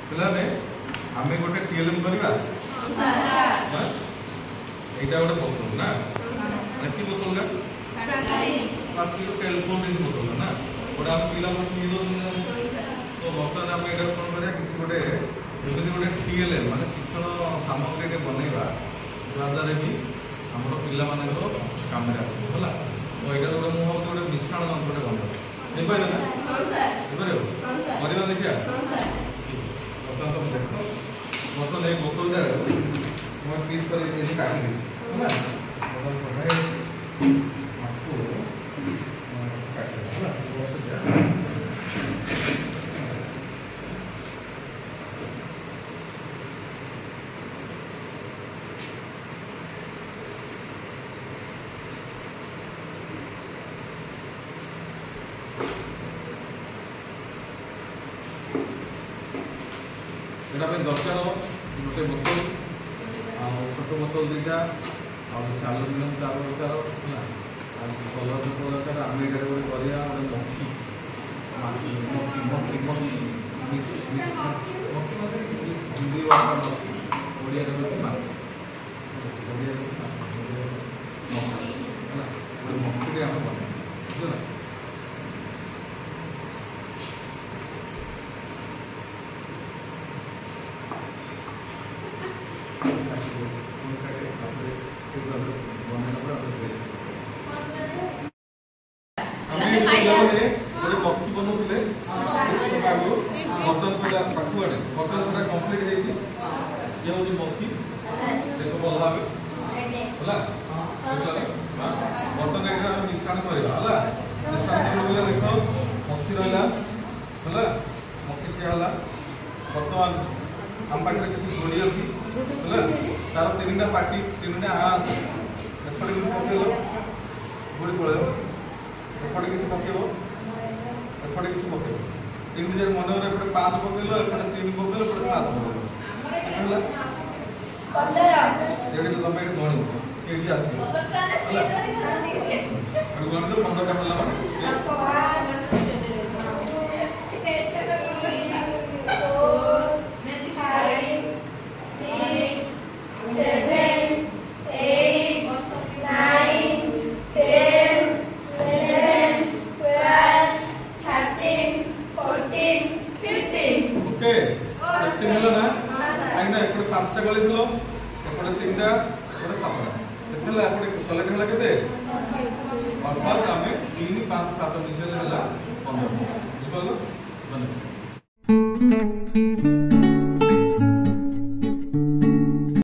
पिलाने आमे गोटे टीएलएम करबा हां एटा गोटे बोतल ना की बोतल ना प्लास्टिक टेलीफोन रे बोतल ना गोटे आप पिला मन पी दो तो बर्तमान आम एटा कोन करिया किसी गोटे एमती गोटे टीएलएम माने शिक्षण सामग्री के बनैबा द्वारा भी हमरो पिला मानक काम रे आसे होला तो एटा गोटे मु हम गोटे मिश्रण गोटे बनबा नहीं पारे ना हां सर पारे हां सर परिवा देखिया हां सर बोतल एक बोतल दे मैं पीस कर ऐसे काट दी है ना बोतल पकाए आपको काट दे है ना बहुत से एटा पे दरकार गोटे बोतल छोट बोतल दुईटा आलुमिनियम तार दरकार है कलर दरकार आम ये गोटे मक्खी मक्खी मक्खी हिंदी ओडिया माछ ओडिया मक्खी आम बना बुझल पक्षी बनौले बर्तन से पाखुआटे बर्तन से कम्प्लीट ये हूँ पक्षी देख भल भाव बर्तन ये मिश्रण करवा मिश्रण देख पक्षी रहा पक्षी ठिया बर्तमान आम पाखे किसी गोड़ी अच्छी तार तीन टा पार्टी तीन टा हाँ अच्छे एपटे किसी पकेल गोड़ी पड़े एपटे किसी पकेब एपटे किसी पकेब तीन हजार मन एपटे 5 पकेल एपटे 3 पकेल एपटे 7 पकेल तुम ये गण ये गण तो 15 टा मिलला पांचटा गली थी एपटे 3टा एपटे 7टा एपटे कलेक्ट है केते अर्थात आम 3 5 7 मिसेल 15 बुझे